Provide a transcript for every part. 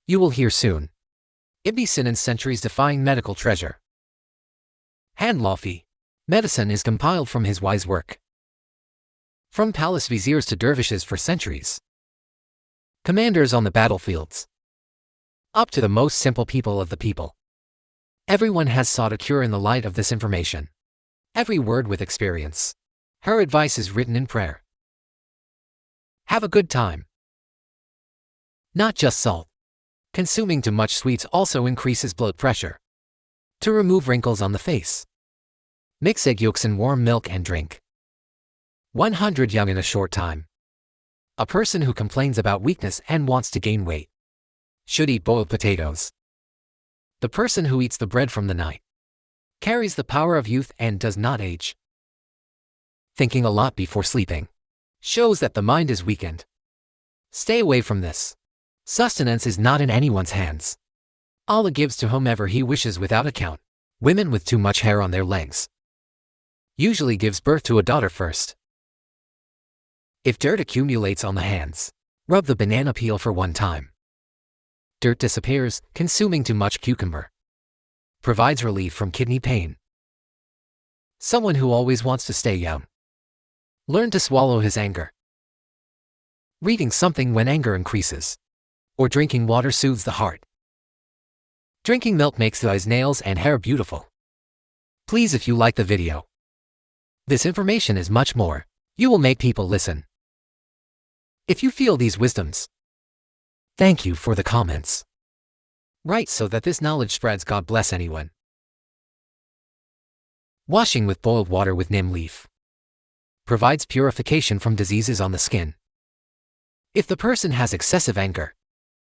You will hear soon. Ibn Sina's centuries-defying medical treasure. Handlafi. Medicine is compiled from his wise work. From palace viziers to dervishes for centuries. Commanders on the battlefields. Up to the most simple people of the people. Everyone has sought a cure in the light of this information. Every word with experience. Her advice is written in prayer. Have a good time. Not just salt. Consuming too much sweets also increases blood pressure. To remove wrinkles on the face. Mix egg yolks in warm milk and drink. 100 young in a short time. A person who complains about weakness and wants to gain weight should eat boiled potatoes. The person who eats the bread from the night carries the power of youth and does not age. Thinking a lot before sleeping shows that the mind is weakened. Stay away from this. Sustenance is not in anyone's hands. Allah gives to whomever He wishes without account. Women with too much hair on their legs usually gives birth to a daughter first. If dirt accumulates on the hands, rub the banana peel for one time. Dirt disappears. Consuming too much cucumber provides relief from kidney pain. Someone who always wants to stay young. Learn to swallow his anger. Reading something when anger increases. Or drinking water soothes the heart. Drinking milk makes the eyes, nails, and hair beautiful. Please, if you like the video, this information is much more. You will make people listen. If you feel these wisdoms, thank you for the comments. Write so that this knowledge spreads. God bless anyone. Washing with boiled water with neem leaf provides purification from diseases on the skin. If the person has excessive anger,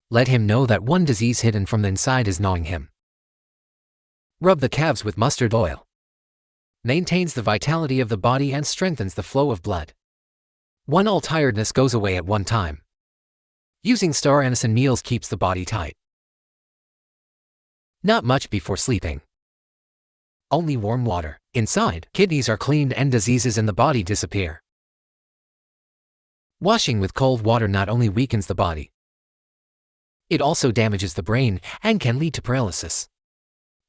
let him know that one disease hidden from the inside is gnawing him. Rub the calves with mustard oil. Maintains the vitality of the body and strengthens the flow of blood. All tiredness goes away at one time. Using star anise in meals keeps the body tight. Not much before sleeping. Only warm water. Inside, kidneys are cleaned and diseases in the body disappear. Washing with cold water not only weakens the body, it also damages the brain and can lead to paralysis.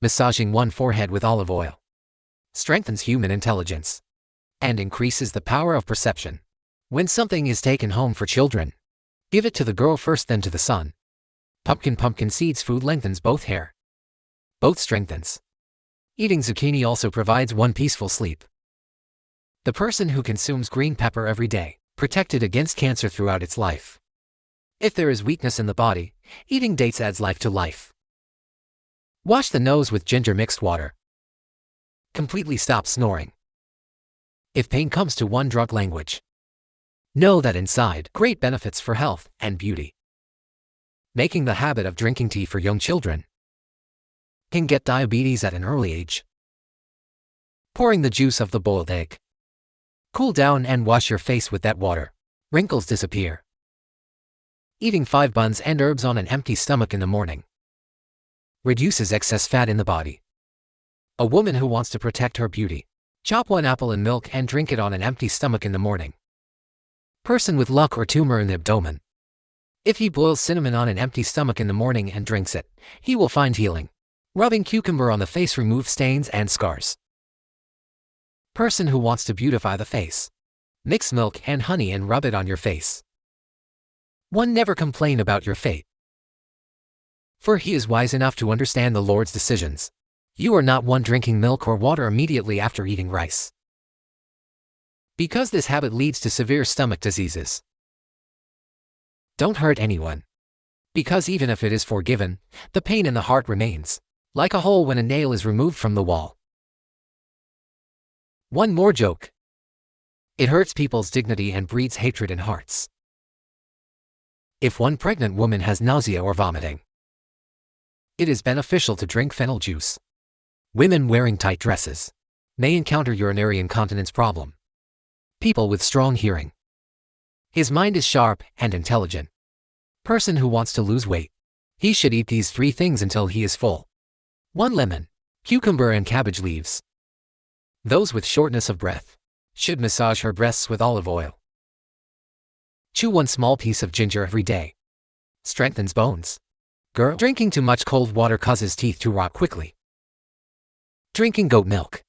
Massaging one forehead with olive oil strengthens human intelligence and increases the power of perception. When something is taken home for children, give it to the girl first, then to the son. Pumpkin seeds food lengthens both hair. Both strengthens. Eating zucchini also provides one peaceful sleep. The person who consumes green pepper every day, protected against cancer throughout its life. If there is weakness in the body, eating dates adds life to life. Wash the nose with ginger mixed water. Completely stop snoring. If pain comes to one drug language, know that inside great benefits for health and beauty. Making the habit of drinking tea for young children can get diabetes at an early age. Pouring the juice of the boiled egg. Cool down and wash your face with that water. Wrinkles disappear. Eating 5 buns and herbs on an empty stomach in the morning reduces excess fat in the body. A woman who wants to protect her beauty, chop 1 apple in milk and drink it on an empty stomach in the morning. Person with luck or tumor in the abdomen, if he boils cinnamon on an empty stomach in the morning and drinks it, he will find healing. Rubbing cucumber on the face removes stains and scars. Person who wants to beautify the face, mix milk and honey and rub it on your face. Never complain about your fate, for he is wise enough to understand the Lord's decisions. You are not one drinking milk or water immediately after eating rice, because this habit leads to severe stomach diseases. Don't hurt anyone, because even if it is forgiven, the pain in the heart remains, like a hole when a nail is removed from the wall. One more joke. It hurts people's dignity and breeds hatred in hearts. If one pregnant woman has nausea or vomiting, it is beneficial to drink fennel juice. Women wearing tight dresses may encounter urinary incontinence problem. People with strong hearing. His mind is sharp and intelligent. Person who wants to lose weight, he should eat these 3 things until he is full. 1 lemon, cucumber and cabbage leaves. Those with shortness of breath should massage her breasts with olive oil. Chew 1 small piece of ginger every day. Strengthens bones. Girl, drinking too much cold water causes teeth to rot quickly. Drinking goat milk.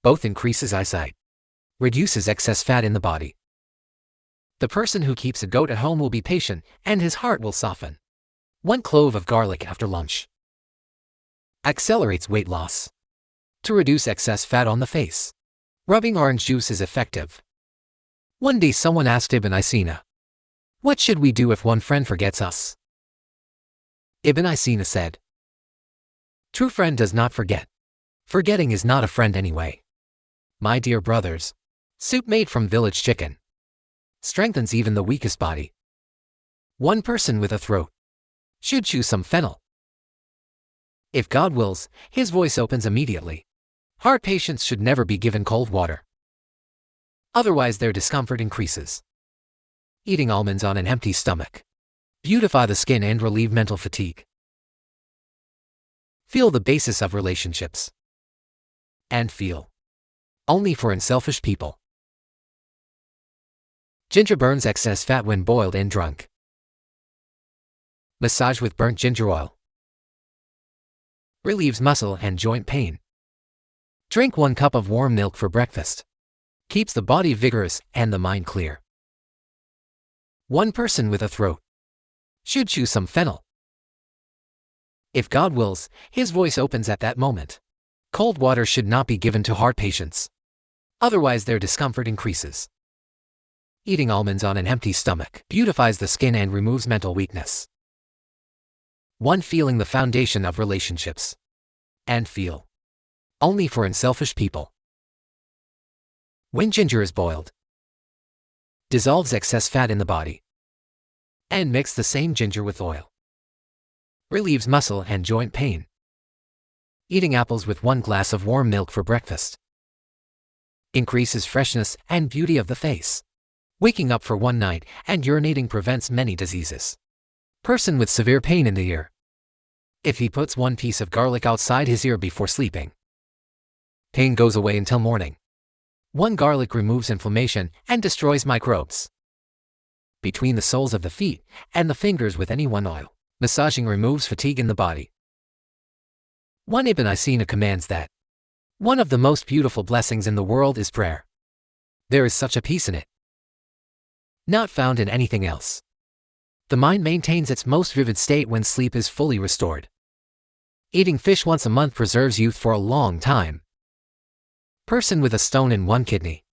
Both increases eyesight. Reduces excess fat in the body. The person who keeps a goat at home will be patient, and his heart will soften. 1 clove of garlic after lunch. Accelerates weight loss. To reduce excess fat on the face. Rubbing orange juice is effective. One day someone asked Ibn Sina, "What should we do if one friend forgets us?" Ibn Sina said, "True friend does not forget. Forgetting is not a friend anyway." My dear brothers, soup made from village chicken strengthens even the weakest body. One person with a throat should chew some fennel. If God wills, his voice opens immediately. Heart patients should never be given cold water. Otherwise their discomfort increases. Eating almonds on an empty stomach. Beautify the skin and relieve mental fatigue. Feel the basis of relationships. And feel. Only for unselfish people. Ginger burns excess fat when boiled and drunk. Massage with burnt ginger oil. Relieves muscle and joint pain. Drink 1 cup of warm milk for breakfast. Keeps the body vigorous and the mind clear. One person with a throat should chew some fennel. If God wills, his voice opens at that moment. Cold water should not be given to heart patients. Otherwise their discomfort increases. Eating almonds on an empty stomach beautifies the skin and removes mental weakness. One feeling the foundation of relationships. And feel. Only for unselfish people. When ginger is boiled, dissolves excess fat in the body. And mix the same ginger with oil. Relieves muscle and joint pain. Eating apples with 1 glass of warm milk for breakfast. Increases freshness and beauty of the face. Waking up for one night and urinating prevents many diseases. Person with severe pain in the ear. If he puts 1 piece of garlic outside his ear before sleeping, pain goes away until morning. 1 garlic removes inflammation and destroys microbes. Between the soles of the feet and the fingers with any 1 oil. Massaging removes fatigue in the body. One Ibn Sina commands that one of the most beautiful blessings in the world is prayer. There is such a peace in it, not found in anything else. The mind maintains its most vivid state when sleep is fully restored. Eating fish once a month preserves youth for a long time. Person with a stone in 1 kidney.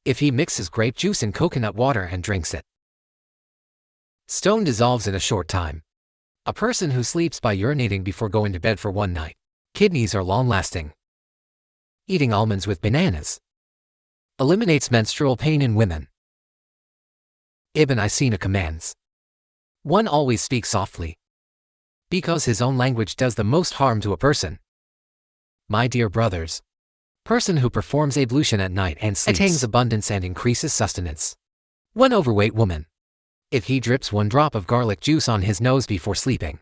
If he mixes grape juice in coconut water and drinks it, stone dissolves in a short time. A person who sleeps by urinating before going to bed for 1 night. Kidneys are long-lasting. Eating almonds with bananas eliminates menstrual pain in women. Ibn Sina commands one always speak softly, because his own language does the most harm to a person. My dear brothers, person who performs ablution at night and sleeps attains abundance and increases sustenance. One overweight woman, if he drips 1 drop of garlic juice on his nose before sleeping,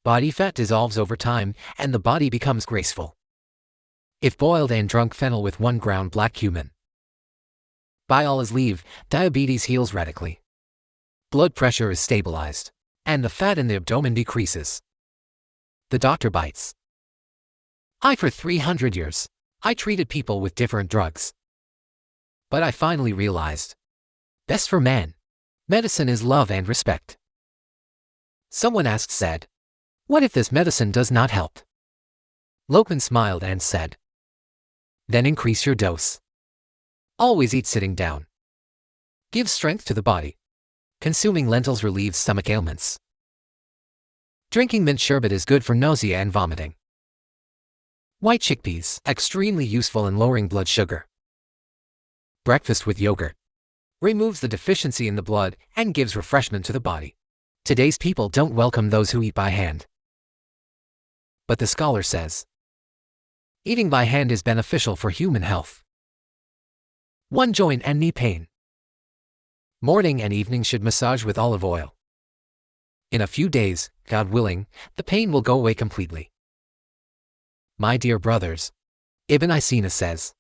body fat dissolves over time and the body becomes graceful. If boiled and drunk fennel with 1 ground black cumin, by Allah's leave, diabetes heals radically. Blood pressure is stabilized, and the fat in the abdomen decreases. The doctor bites. For 300 years, I treated people with different drugs. But I finally realized, best for man, medicine is love and respect. Someone said, what if this medicine does not help? Lokman smiled and said, then increase your dose. Always eat sitting down. Gives strength to the body. Consuming lentils relieves stomach ailments. Drinking mint sherbet is good for nausea and vomiting. White chickpeas, extremely useful in lowering blood sugar. Breakfast with yogurt removes the deficiency in the blood and gives refreshment to the body. Today's people don't welcome those who eat by hand. But the scholar says, eating by hand is beneficial for human health. 1 joint and knee pain. Morning and evening should massage with olive oil. In a few days, God willing, the pain will go away completely. My dear brothers, Ibn Sina says,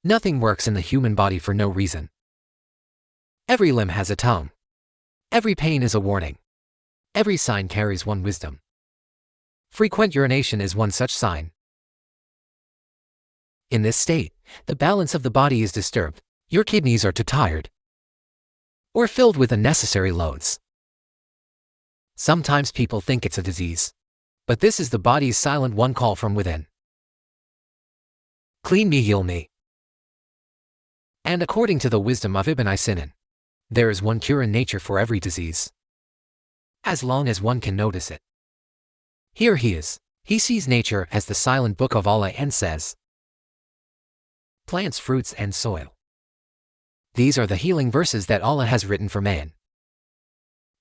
nothing works in the human body for no reason. Every limb has a tongue. Every pain is a warning. Every sign carries one wisdom. Frequent urination is one such sign. In this state, the balance of the body is disturbed. Your kidneys are too tired or filled with unnecessary loads. Sometimes people think it's a disease, but this is the body's silent one call from within. Clean me, heal me. And according to the wisdom of Ibn Sina, there is one cure in nature for every disease, as long as one can notice it. Here he is. He sees nature as the silent book of Allah and says, plants, fruits, and soil. These are the healing verses that Allah has written for man.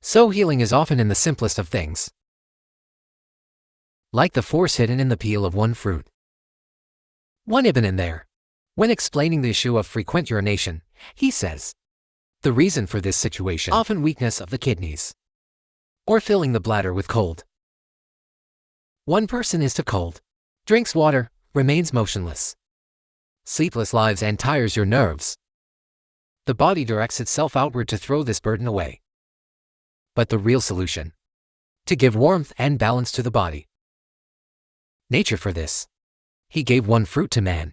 So healing is often in the simplest of things, like the force hidden in the peel of one fruit. One Ibn in there, when explaining the issue of frequent urination, he says, the reason for this situation, often weakness of the kidneys, or filling the bladder with cold. One person is too cold, drinks water, remains motionless. Sleepless lives and tires your nerves. The body directs itself outward to throw this burden away. But the real solution, to give warmth and balance to the body. Nature for this, he gave one fruit to man,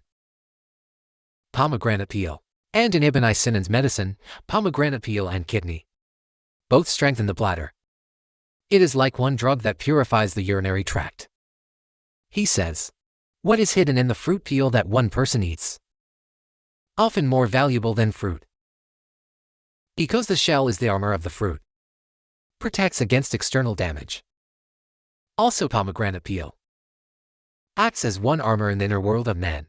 pomegranate peel. And in Ibn Sina's medicine, pomegranate peel and kidney both strengthen the bladder. It is like one drug that purifies the urinary tract. He says, what is hidden in the fruit peel that one person eats? Often more valuable than fruit. Because the shell is the armor of the fruit, protects against external damage. Also pomegranate peel acts as one armor in the inner world of man.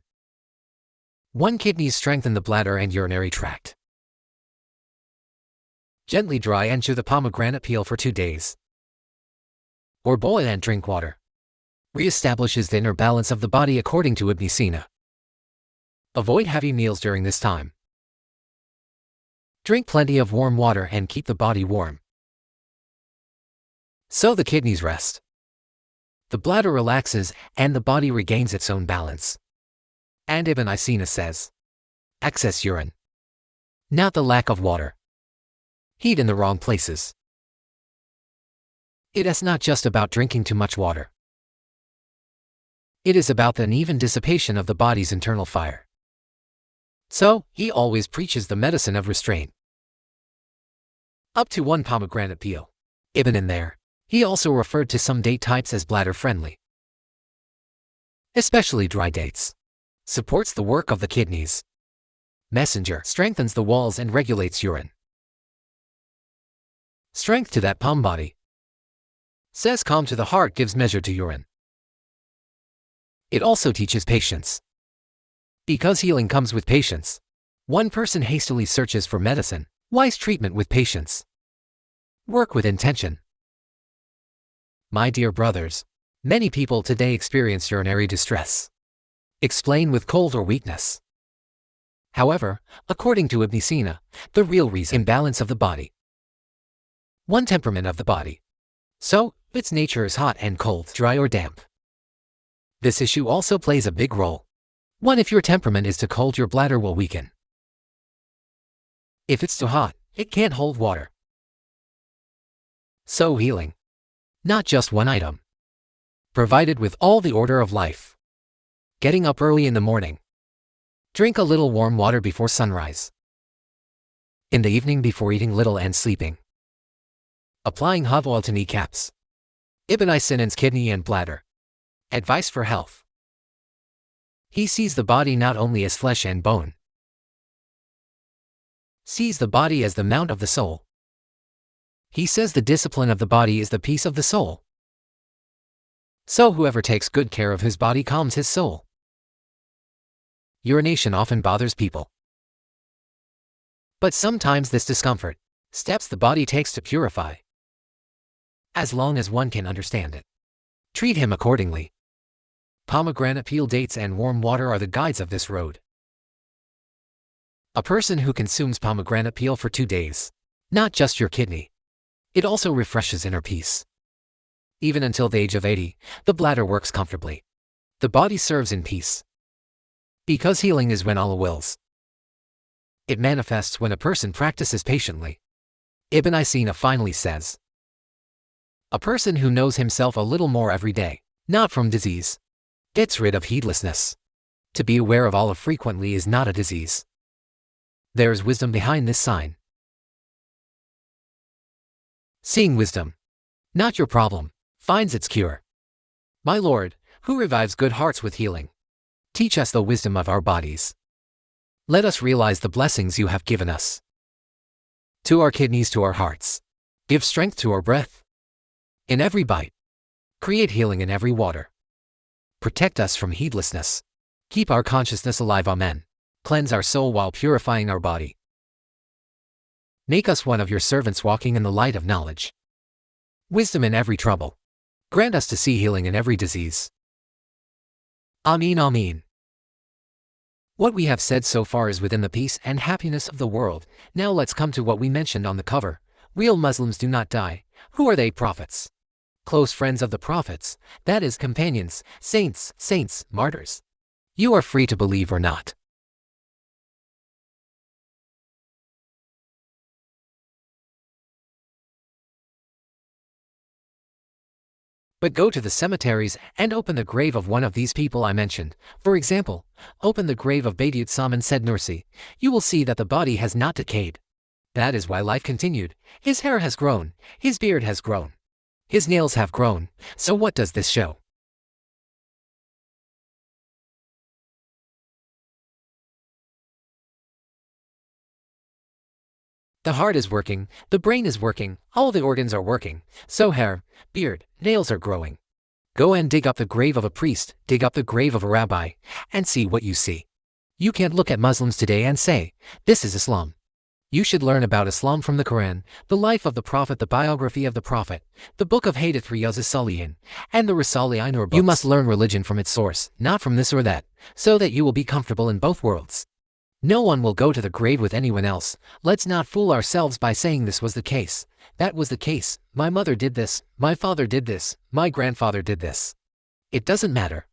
One kidneys strengthen the bladder and urinary tract. Gently dry and chew the pomegranate peel for 2 days. Or boil and drink water. Re-establishes the inner balance of the body according to Ibn Sina. Avoid heavy meals during this time. Drink plenty of warm water and keep the body warm, so the kidneys rest. The bladder relaxes and the body regains its own balance. And Ibn Sina says, excess urine, not the lack of water. Heat in the wrong places. It is not just about drinking too much water. It is about the uneven dissipation of the body's internal fire. So, he always preaches the medicine of restraint. Up to 1 pomegranate peel. Ibn in there, he also referred to some date types as bladder-friendly. Especially dry dates. Supports the work of the kidneys. Messenger strengthens the walls and regulates urine. Strength to that palm body. Says calm to the heart, gives measure to urine. It also teaches patience. Because healing comes with patience. One person hastily searches for medicine, wise treatment with patience. Work with intention. My dear brothers, many people today experience urinary distress. Explain with cold or weakness. However, according to Ibn Sina, the real reason is imbalance of the body. One temperament of the body. So, its nature is hot and cold, dry or damp. This issue also plays a big role. One, if your temperament is too cold, your bladder will weaken. If it's too hot, it can't hold water. So healing, not just one item, provided with all the order of life. Getting up early in the morning. Drink a little warm water before sunrise. In the evening before eating little and sleeping. Applying hot oil to kneecaps. Ibn Sina's kidney and bladder. Advice for health. He sees the body not only as flesh and bone. Sees the body as the mount of the soul. He says the discipline of the body is the peace of the soul. So whoever takes good care of his body calms his soul. Urination often bothers people. But sometimes this discomfort, steps the body takes to purify. As long as one can understand it. Treat him accordingly. Pomegranate peel, dates and warm water are the guides of this road. A person who consumes pomegranate peel for 2 days, not just your kidney. It also refreshes inner peace. Even until the age of 80, the bladder works comfortably. The body serves in peace. Because healing is when Allah wills. It manifests when a person practices patiently. Ibn Sina finally says, A person who knows himself a little more every day, not from disease, gets rid of heedlessness. To be aware of olive frequently is not a disease. There is wisdom behind this sign. Seeing wisdom, not your problem, finds its cure. My Lord, who revives good hearts with healing, teach us the wisdom of our bodies. Let us realize the blessings you have given us. To our kidneys, to our hearts, give strength to our breath. In every bite, create healing in every water. Protect us from heedlessness. Keep our consciousness alive. Amen. Cleanse our soul while purifying our body. Make us one of your servants walking in the light of knowledge. Wisdom in every trouble. Grant us to see healing in every disease. Amin, Amin. What we have said so far is within the peace and happiness of the world. Now let's come to what we mentioned on the cover. Real Muslims do not die. Who are they? Prophets. Close friends of the prophets, that is, companions, saints, martyrs. You are free to believe or not. But go to the cemeteries and open the grave of one of these people I mentioned. For example, open the grave of Badiut-Saman said Nursi. You will see that the body has not decayed. That is why life continued. His hair has grown, his beard has grown, his nails have grown. So what does this show? The heart is working, the brain is working, all the organs are working, so hair, beard, nails are growing. Go and dig up the grave of a priest, dig up the grave of a rabbi, and see what you see. You can't look at Muslims today and say, this is Islam. You should learn about Islam from the Quran, the life of the Prophet, the biography of the Prophet, the book of Hadith Riyaz as-Salihin, and the Risale-i Nur books. You must learn religion from its source, not from this or that, so that you will be comfortable in both worlds. No one will go to the grave with anyone else. Let's not fool ourselves by saying this was the case, that was the case, my mother did this, my father did this, my grandfather did this. It doesn't matter.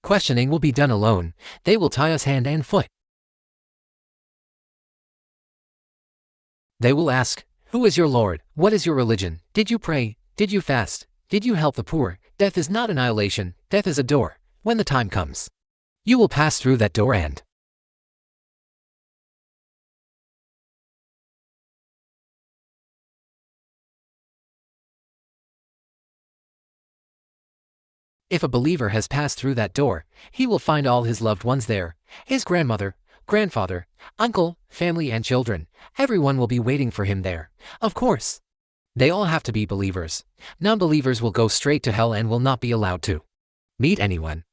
Questioning will be done alone. They will tie us hand and foot. They will ask, who is your Lord? What is your religion? Did you pray? Did you fast? Did you help the poor? Death is not annihilation. Death is a door. When the time comes, you will pass through that door and if a believer has passed through that door, he will find all his loved ones there, his grandmother, grandfather, uncle, family and children. Everyone will be waiting for him there. Of course, they all have to be believers. Non-believers will go straight to hell and will not be allowed to meet anyone.